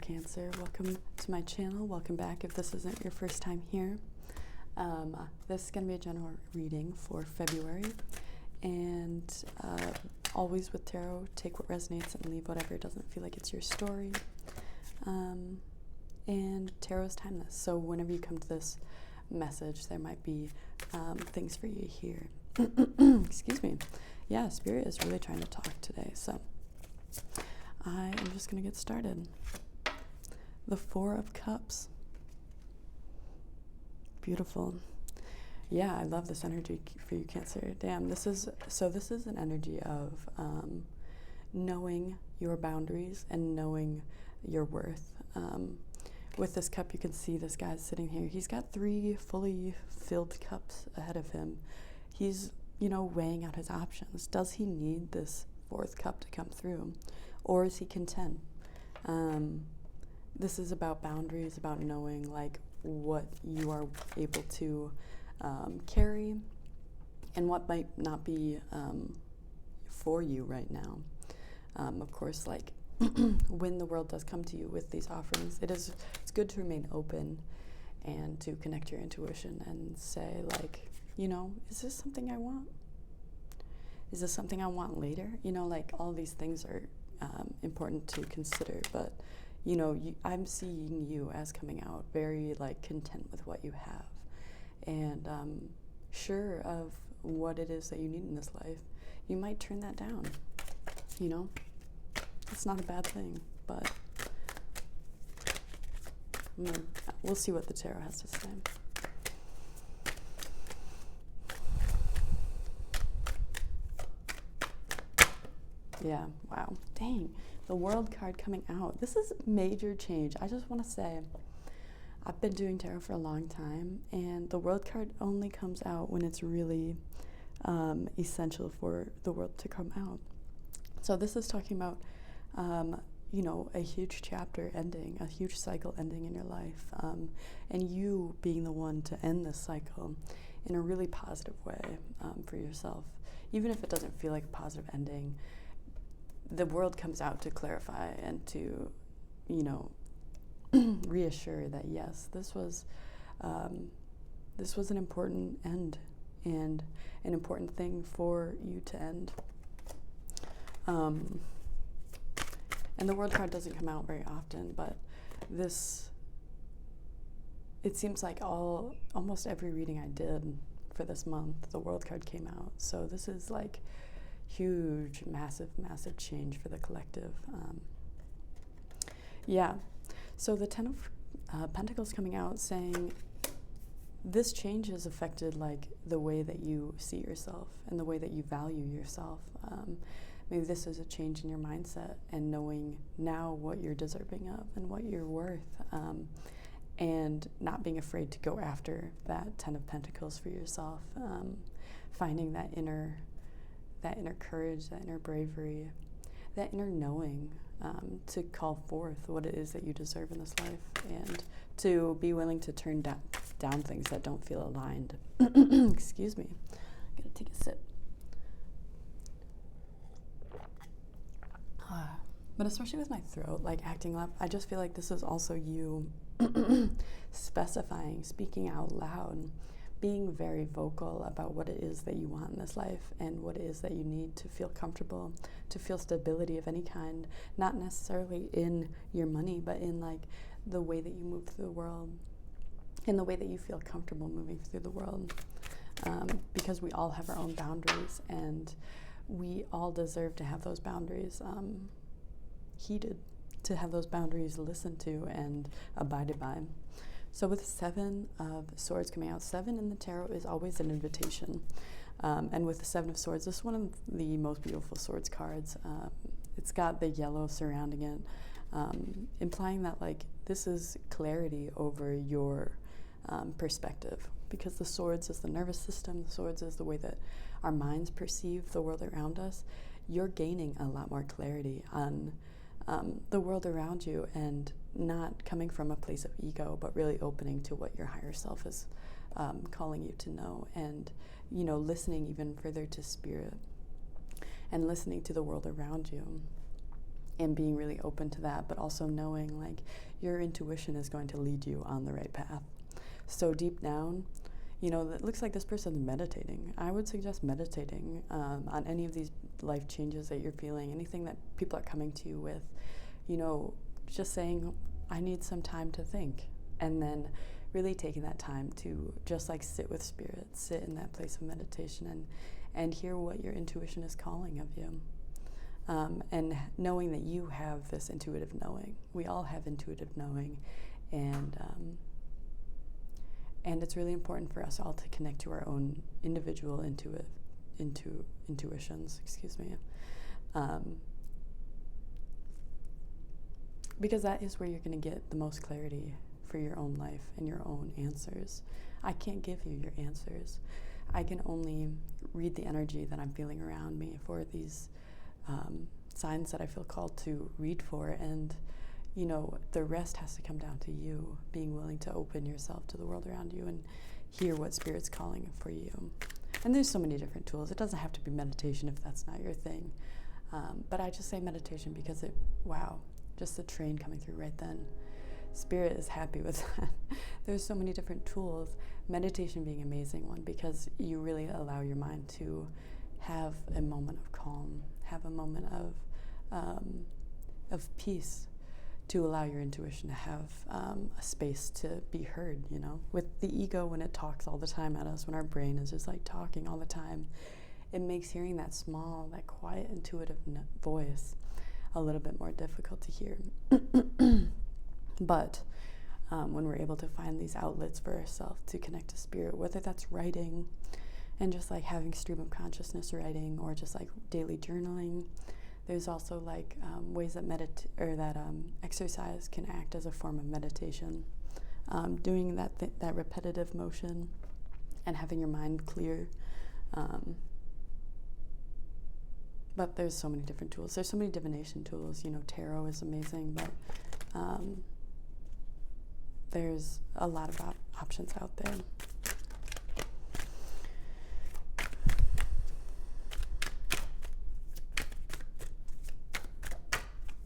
Cancer. Welcome to my channel. Welcome back if this isn't your first time here. This is going to be a general reading for February, and always with tarot, take what resonates and leave whatever doesn't feel like it's your story. And tarot is timeless, so whenever you come to this message, there might be things for you here. Excuse me. Yeah, Spirit is really trying to talk today, so I am just going to get started. The Four of Cups. Beautiful. Yeah, I love this energy for you, Cancer. Damn, this is an energy of knowing your boundaries and knowing your worth. With this cup, you can see this guy's sitting here. He's got 3 fully filled cups ahead of him. He's, weighing out his options. Does he need this 4th cup to come through? Or is he content? This is about boundaries, about knowing what you are able to carry and what might not be for you right now. Of course, when the world does come to you with these offerings, it's good to remain open and to connect your intuition and say, is this something I want? Is this something I want later? All these things are important to consider, but I'm seeing you as coming out very content with what you have and sure of what it is that you need in this life. You might turn that down, it's not a bad thing, but we'll see what the tarot has to say. Yeah, wow, dang. The World card coming out. This is major change. I just want to say, I've been doing tarot for a long time, and the World card only comes out when it's really essential for the world to come out. So this is talking about, a huge chapter ending, a huge cycle ending in your life, and you being the one to end this cycle in a really positive way for yourself. Even if it doesn't feel like a positive ending, the world comes out to clarify and to, reassure that yes, this was an important end and an important thing for you to end. And the World card doesn't come out very often, but it seems like almost every reading I did for this month, the World card came out. So this is huge, massive change for the collective. So the 10 of Pentacles coming out saying this change has affected the way that you see yourself and the way that you value yourself. Maybe this is a change in your mindset and knowing now what you're deserving of and what you're worth, and not being afraid to go after that 10 of Pentacles for yourself, finding that inner courage, that inner bravery, that inner knowing to call forth what it is that you deserve in this life and to be willing to turn down things that don't feel aligned. Excuse me. I'm going to take a sip. But especially with my throat, acting up, I just feel like this is also you specifying, speaking out loud, being very vocal about what it is that you want in this life and what it is that you need to feel comfortable, to feel stability of any kind, not necessarily in your money, but in the way that you move through the world, in the way that you feel comfortable moving through the world, because we all have our own boundaries and we all deserve to have those boundaries heeded, to have those boundaries listened to and abided by. So with 7 of Swords coming out, 7 in the tarot is always an invitation. And with the 7 of Swords, this is one of the most beautiful Swords cards. It's got the yellow surrounding it, implying that this is clarity over your perspective. Because the Swords is the nervous system, the Swords is the way that our minds perceive the world around us. You're gaining a lot more clarity on the world around you and not coming from a place of ego, but really opening to what your higher self is calling you to know, and listening even further to spirit and listening to the world around you. and being really open to that, but also knowing like your intuition is going to lead you on the right path. So deep down, you know, it looks like this person's meditating. I would suggest meditating on any of these life changes that you're feeling, anything that people are coming to you with, you know, just saying, I need some time to think. And then really taking that time to just like sit with spirit, sit in that place of meditation and hear what your intuition is calling of you. And knowing that you have this intuitive knowing. We all have intuitive knowing, and it's really important for us all to connect to our own individual intuitions, because that is where you're going to get the most clarity for your own life and your own answers. I can't give you your answers. I can only read the energy that I'm feeling around me for these signs that I feel called to read for, and you know, the rest has to come down to you being willing to open yourself to the world around you and hear what Spirit's calling for you. And there's so many different tools. It doesn't have to be meditation if that's not your thing, but I just say meditation because just the train coming through right then. Spirit is happy with that. There's so many different tools, meditation being an amazing one, because you really allow your mind to have a moment of calm, have a moment of peace, to allow your intuition to have a space to be heard, you know. With the ego, when it talks all the time at us, when our brain is just like talking all the time, it makes hearing that small, that quiet, intuitive voice a little bit more difficult to hear. But when we're able to find these outlets for ourselves to connect to Spirit, whether that's writing and just like having stream of consciousness writing, or just like daily journaling, there's also like ways that exercise can act as a form of meditation. Doing that repetitive motion and having your mind clear. But there's so many different tools. There's so many divination tools. You know, tarot is amazing, but there's a lot of options out there.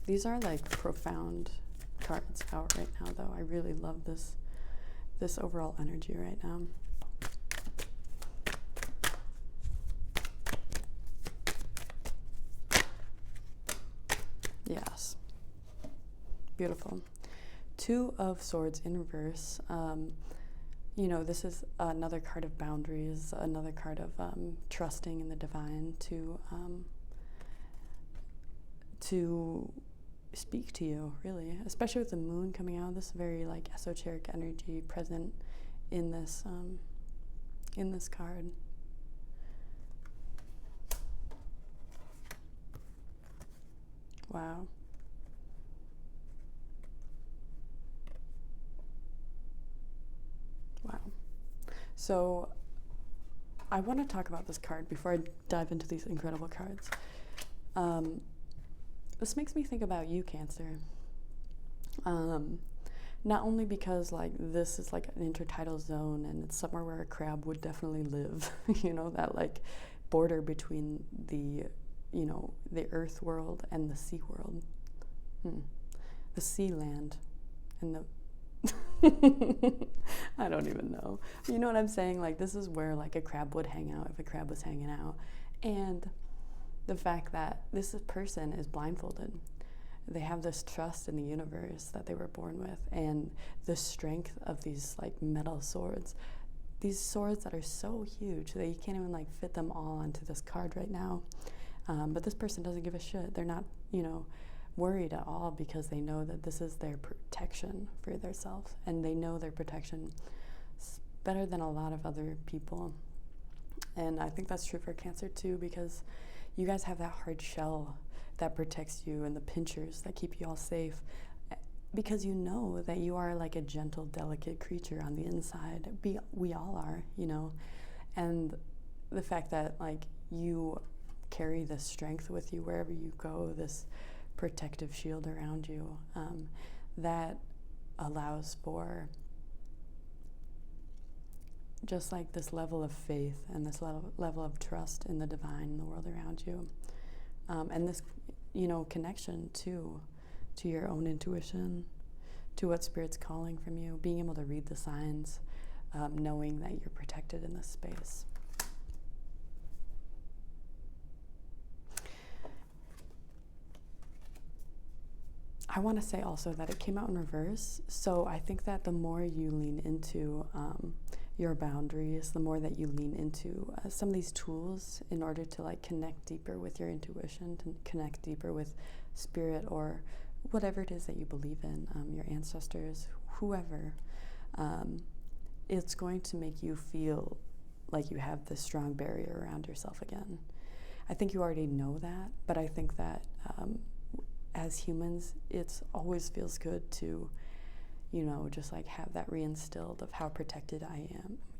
These are like profound cards out right now, though. I really love this overall energy right now. Yes. Beautiful. Two of Swords in reverse. You know, this is another card of boundaries, another card of trusting in the divine to speak to you, really, especially with the moon coming out. This very like esoteric energy present in this card. Wow. Wow. So I want to talk about this card before I dive into these incredible cards. This makes me think about you, Cancer. Not only because like this is like an intertidal zone and it's somewhere where a crab would definitely live, you know, that like border between the, you know, the earth world and the sea world. The sea land and the I don't even know. You know what I'm saying? Like this is where like a crab would hang out if a crab was hanging out. And the fact that this person is blindfolded. They have this trust in the universe that they were born with, and the strength of these like metal swords. These swords that are so huge that you can't even like fit them all onto this card right now. But this person doesn't give a shit. They're not, you know, worried at all, because they know that this is their protection for themselves, and they know their protection better than a lot of other people. And I think that's true for Cancer too, because you guys have that hard shell that protects you and the pinchers that keep you all safe, because you know that you are like a gentle, delicate creature on the inside. We all are, you know. And the fact that like you carry this strength with you wherever you go, this protective shield around you, that allows for just like this level of faith and this level of trust in the divine, in the world around you. And this connection to your own intuition, to what Spirit's calling from you, being able to read the signs, knowing that you're protected in this space. I want to say also that it came out in reverse, so I think that the more you lean into your boundaries, the more that you lean into some of these tools in order to like connect deeper with your intuition, to connect deeper with Spirit or whatever it is that you believe in, your ancestors, whoever, it's going to make you feel like you have this strong barrier around yourself again. I think you already know that, but I think that as humans, it always feels good to, just like have that reinstilled of how protected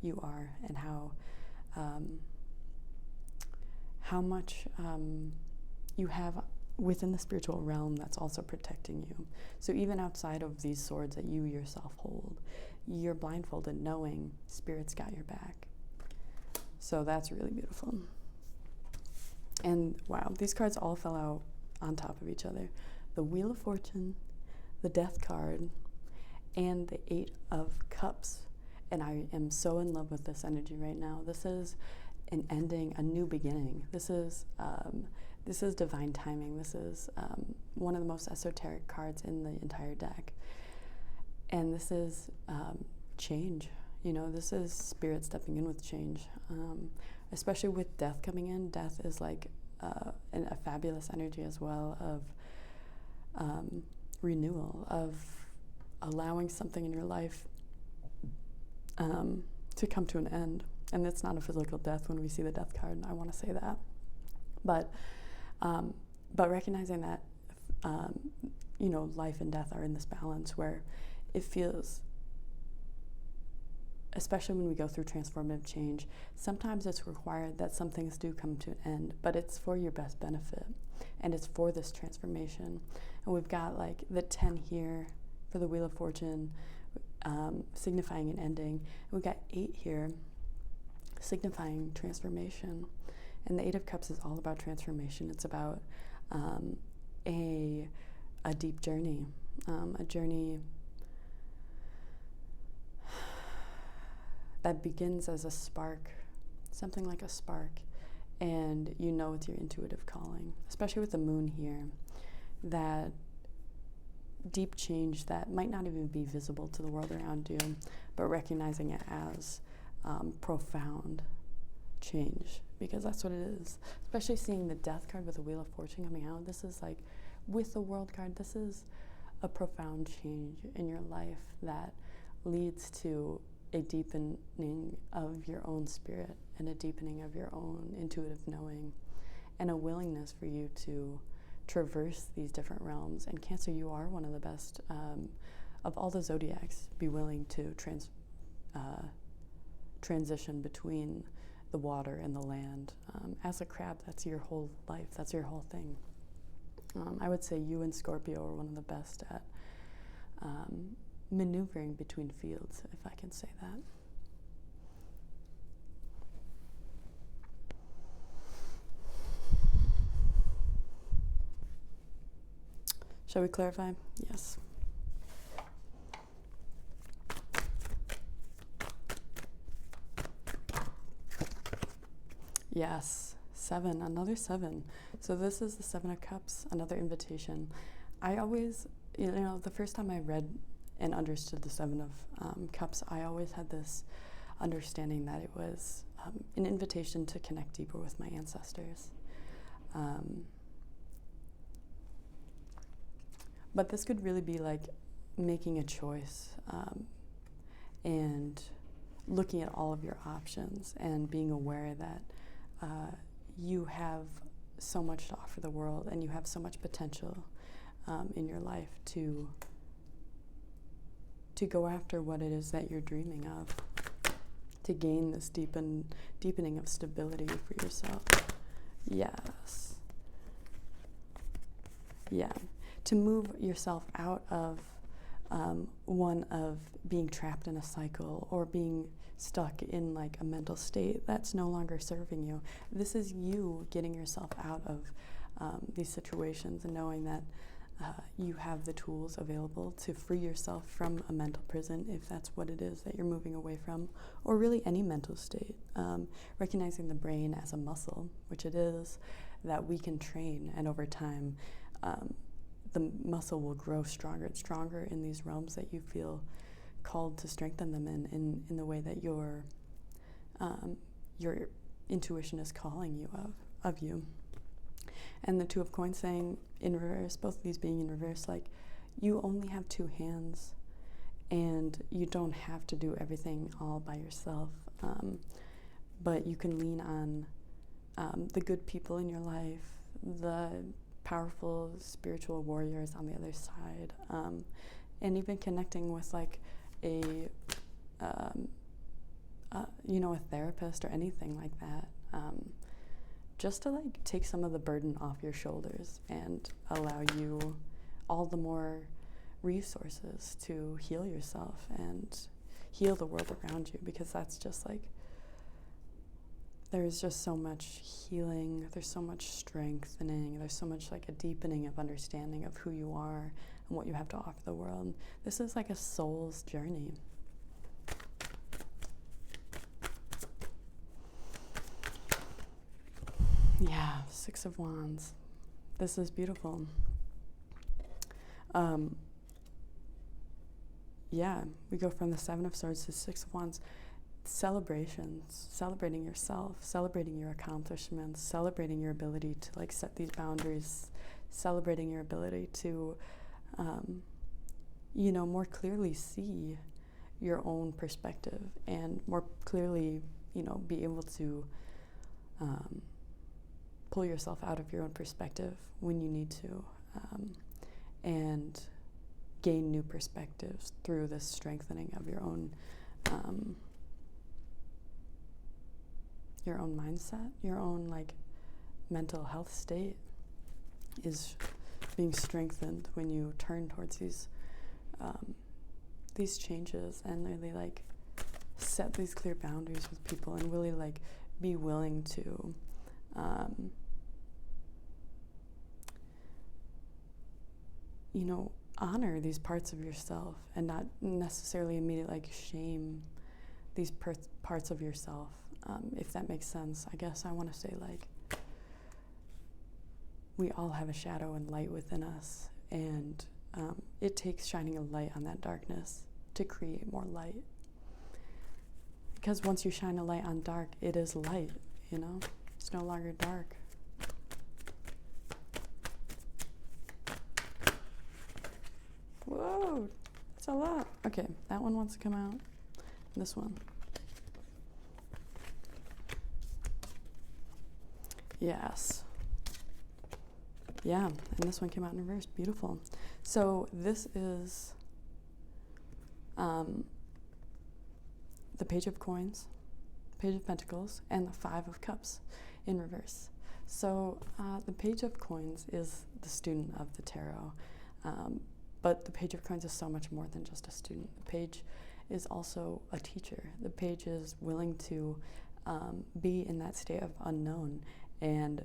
you are, and how much you have within the spiritual realm that's also protecting you. So even outside of these swords that you yourself hold, you're blindfolded knowing Spirit's got your back. So that's really beautiful. And wow, these cards all fell out on top of each other. The Wheel of Fortune, the Death card, and the Eight of Cups. And I am so in love with this energy right now. This is an ending, a new beginning. This is divine timing. This is one of the most esoteric cards in the entire deck. And this is change. This is Spirit stepping in with change. Especially with death coming in. Death is like a fabulous energy as well of renewal, of allowing something in your life to come to an end. And it's not a physical death when we see the Death card, and I want to say that. But recognizing that, life and death are in this balance where it feels, especially when we go through transformative change, sometimes it's required that some things do come to an end, but it's for your best benefit, and it's for this transformation. And we've got like the 10 here for the Wheel of Fortune, signifying an ending. And we've got 8 here, signifying transformation. And the 8 of Cups is all about transformation. It's about a deep journey, a journey that begins as a spark, something like a spark, and it's your intuitive calling, especially with the Moon here, that deep change that might not even be visible to the world around you, but recognizing it as profound change, because that's what it is. Especially seeing the Death card with the Wheel of Fortune coming out, this is like, with the World card, this is a profound change in your life that leads to a deepening of your own spirit and a deepening of your own intuitive knowing, and a willingness for you to traverse these different realms. And Cancer, you are one of the best of all the zodiacs. Be willing to transition between the water and the land. As a crab, that's your whole life. That's your whole thing. I would say you and Scorpio are one of the best at maneuvering between fields, if I can say that. Shall we clarify? Yes. Yes, 7, another 7. So this is the 7 of Cups, another invitation. I always, the first time I read and understood the 7 of Cups, I always had this understanding that it was an invitation to connect deeper with my ancestors. But this could really be like making a choice and looking at all of your options and being aware that you have so much to offer the world, and you have so much potential in your life to go after what it is that you're dreaming of, to gain this deepening of stability for yourself. Yes. Yeah. To move yourself out of one of being trapped in a cycle or being stuck in like a mental state that's no longer serving you. This is you getting yourself out of these situations, and knowing that you have the tools available to free yourself from a mental prison, if that's what it is that you're moving away from, or really any mental state. Recognizing the brain as a muscle, which it is, that we can train, and over time the muscle will grow stronger and stronger in these realms that you feel called to strengthen them in the way that your intuition is calling you of you. And the Two of Coins saying in reverse, both of these being in reverse, like, you only have two hands and you don't have to do everything all by yourself, but you can lean on the good people in your life, the powerful spiritual warriors on the other side, and even connecting with like a therapist or anything like that, just to like take some of the burden off your shoulders and allow you all the more resources to heal yourself and heal the world around you, because that's just like, there's just so much healing, there's so much strengthening, there's so much like a deepening of understanding of who you are and what you have to offer the world. This is like a soul's journey. Yeah, Six of Wands. This is beautiful. We go from the Seven of Swords to Six of Wands. Celebrations, celebrating yourself, celebrating your accomplishments, celebrating your ability to like set these boundaries, celebrating your ability to, more clearly see your own perspective and more clearly, be able to pull yourself out of your own perspective when you need to, and gain new perspectives through this strengthening of your own mindset, your own like mental health state is being strengthened when you turn towards these changes and really like set these clear boundaries with people and really like be willing to honor these parts of yourself and not necessarily immediately like shame these parts of yourself, if that makes sense. I guess I want to say like we all have a shadow and light within us, and it takes shining a light on that darkness to create more light, because once you shine a light on dark, it is light, it's no longer dark. Whoa, that's a lot. Okay, that one wants to come out. This one. Yes. Yeah, and this one came out in reverse. Beautiful. So this is the Page of Coins, Page of Pentacles, and the Five of Cups in reverse. So the Page of Coins is the student of the tarot, but the Page of Coins is so much more than just a student. The Page is also a teacher. The Page is willing to be in that state of unknown and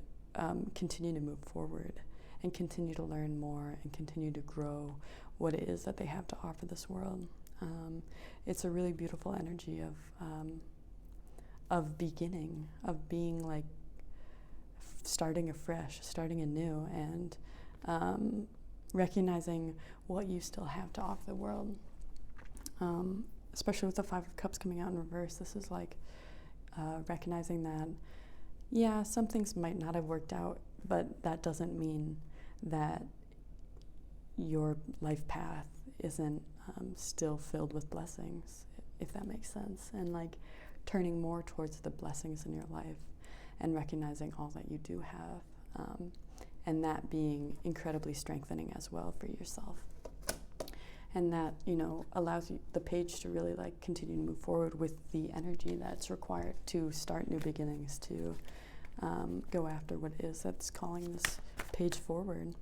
continue to move forward and continue to learn more and continue to grow what it is that they have to offer this world. It's a really beautiful energy of beginning, of being like starting afresh, starting anew, and recognizing what you still have to offer the world. Especially with the Five of Cups coming out in reverse, this is like recognizing that, yeah, some things might not have worked out, but that doesn't mean that your life path isn't still filled with blessings, if that makes sense. And like turning more towards the blessings in your life and recognizing all that you do have, and that being incredibly strengthening as well for yourself. And that, allows you, the Page, to really like continue to move forward with the energy that's required to start new beginnings, to go after what it is that's calling this Page forward.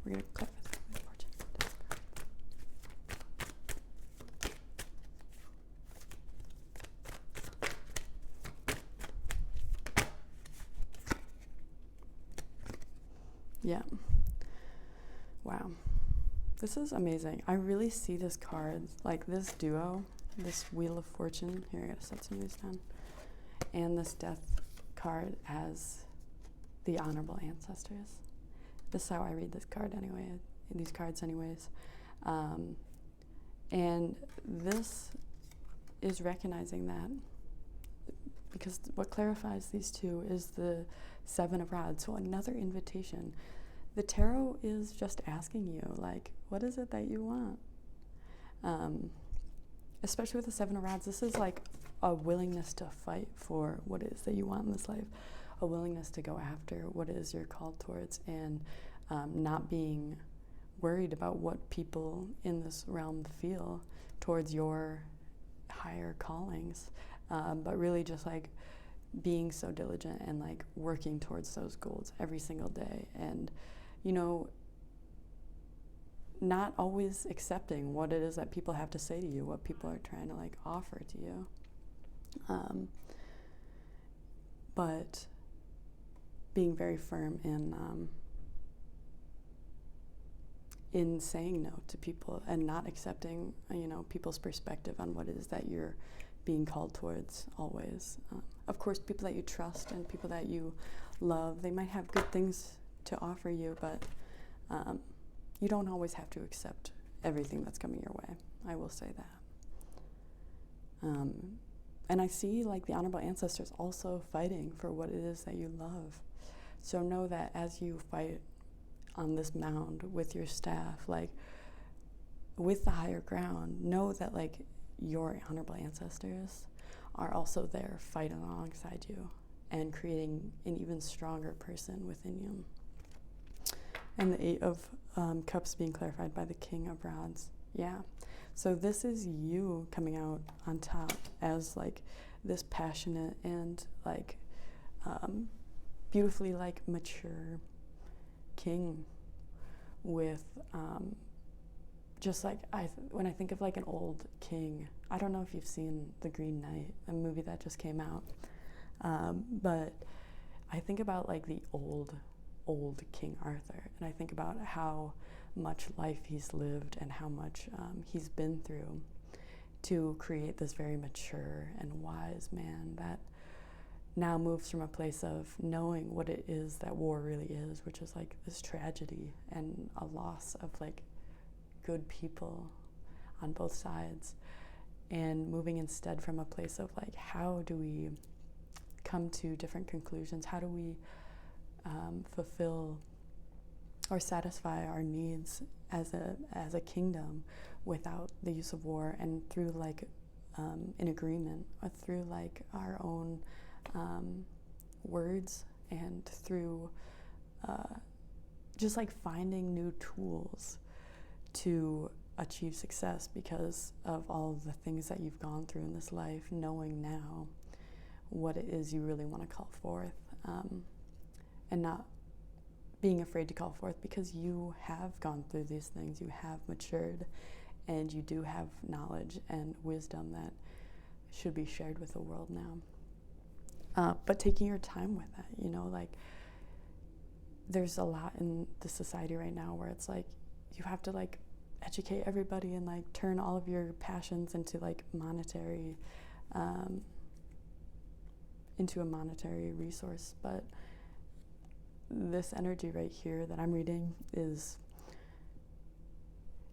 We're going to clarify the fortune. Yeah. Wow. This is amazing. I really see this card, like this duo, this Wheel of Fortune. Here, I gotta set some of these down. And this Death card as the honorable ancestors. This is how I read this card anyway, these cards anyways. And this is recognizing that, because what clarifies these two is the Seven of Rods. So another invitation. The tarot is just asking you, like, what is it that you want? Especially with the Seven of Rods, this is like a willingness to fight for what it is that you want in this life, a willingness to go after what it is you're called towards, and not being worried about what people in this realm feel towards your higher callings, but really just like being so diligent and like working towards those goals every single day, and you know, not always accepting what it is that people have to say to you, what people are trying to like offer to you, but being very firm in saying no to people and not accepting, you know, people's perspective on what it is that you're being called towards always. Of course, people that you trust and people that you love, they might have good things to offer you, but you don't always have to accept everything that's coming your way. I will say that. And I see like the honorable ancestors also fighting for what it is that you love. So know that as you fight on this mound with your staff, like with the higher ground, know that like your honorable ancestors are also there fighting alongside you and creating an even stronger person within you. And the Eight of Cups being clarified by the King of Rods. Yeah. So this is you coming out on top as like this passionate and like beautifully like mature king with just like when I think of like an old king, I don't know if you've seen The Green Knight, a movie that just came out, but I think about like the old King Arthur, and I think about how much life he's lived and how much he's been through to create this very mature and wise man that now moves from a place of knowing what it is that war really is, which is like this tragedy and a loss of like good people on both sides, and moving instead from a place of like, how do we come to different conclusions? How do we fulfill or satisfy our needs as a kingdom without the use of war, and through like an agreement, or through like our own words, and through just like finding new tools to achieve success because of all of the things that you've gone through in this life, knowing now what it is you really want to call forth, and not being afraid to call forth, because you have gone through these things, you have matured, and you do have knowledge and wisdom that should be shared with the world now. But taking your time with that, you know, like there's a lot in the society right now where it's like you have to like educate everybody and like turn all of your passions into like monetary, into a monetary resource. But this energy right here that I'm reading is,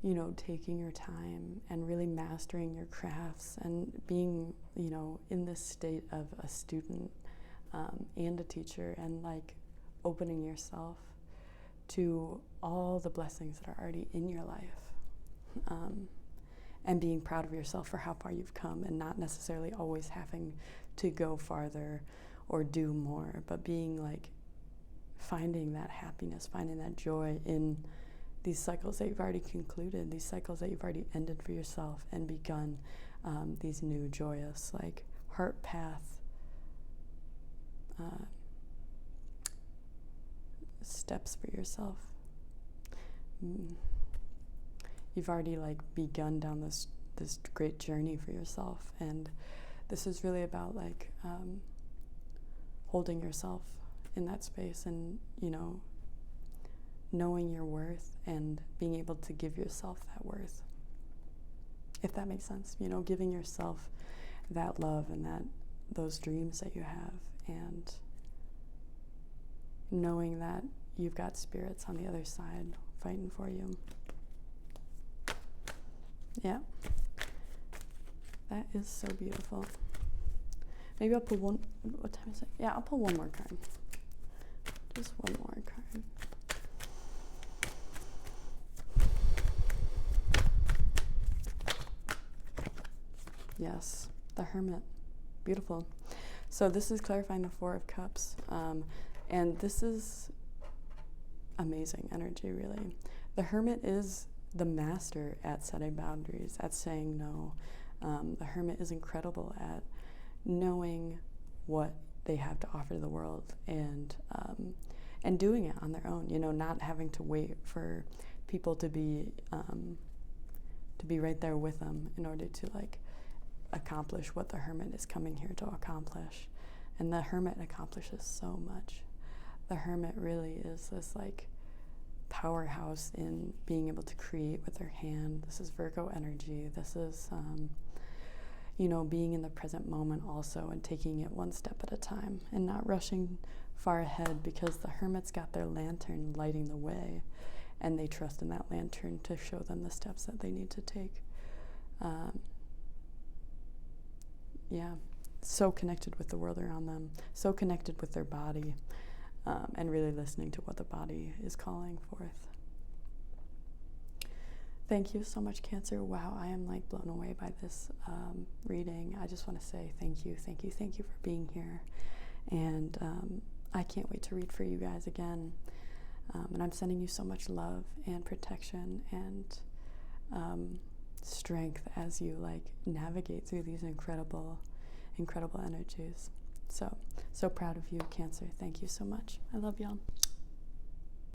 you know, taking your time and really mastering your crafts and being, you know, in this state of a student and a teacher, and like opening yourself to all the blessings that are already in your life, and being proud of yourself for how far you've come, and not necessarily always having to go farther or do more, but being like finding that happiness, finding that joy in these cycles that you've already concluded, these cycles that you've already ended for yourself, and begun these new joyous like heart path steps for yourself. You've already like begun down this great journey for yourself, and this is really about like holding yourself in that space, and you know, knowing your worth and being able to give yourself that worth. If that makes sense, you know, giving yourself that love and those dreams that you have, and knowing that you've got spirits on the other side fighting for you. Yeah. That is so beautiful. Maybe I'll pull one. What time is it? Yeah, I'll pull one more card. Just one more card. Yes, the Hermit. Beautiful. So this is clarifying the Four of Cups. And this is amazing energy, really. The Hermit is the master at setting boundaries, at saying no. The Hermit is incredible at knowing what they have to offer the world, and doing it on their own, you know, not having to wait for people to be right there with them in order to like accomplish what the Hermit is coming here to accomplish. And the Hermit accomplishes so much. The Hermit really is this like powerhouse in being able to create with their hand. This is Virgo energy. This is you know, being in the present moment also, and taking it one step at a time and not rushing far ahead, because the Hermit's got their lantern lighting the way, and they trust in that lantern to show them the steps that they need to take. Yeah, so connected with the world around them, so connected with their body, and really listening to what the body is calling forth. Thank you so much, Cancer. Wow, I am like blown away by this reading. I just want to say thank you for being here. And I can't wait to read for you guys again. And I'm sending you so much love and protection and strength as you like navigate through these incredible energies. So proud of you, Cancer. Thank you so much. I love y'all.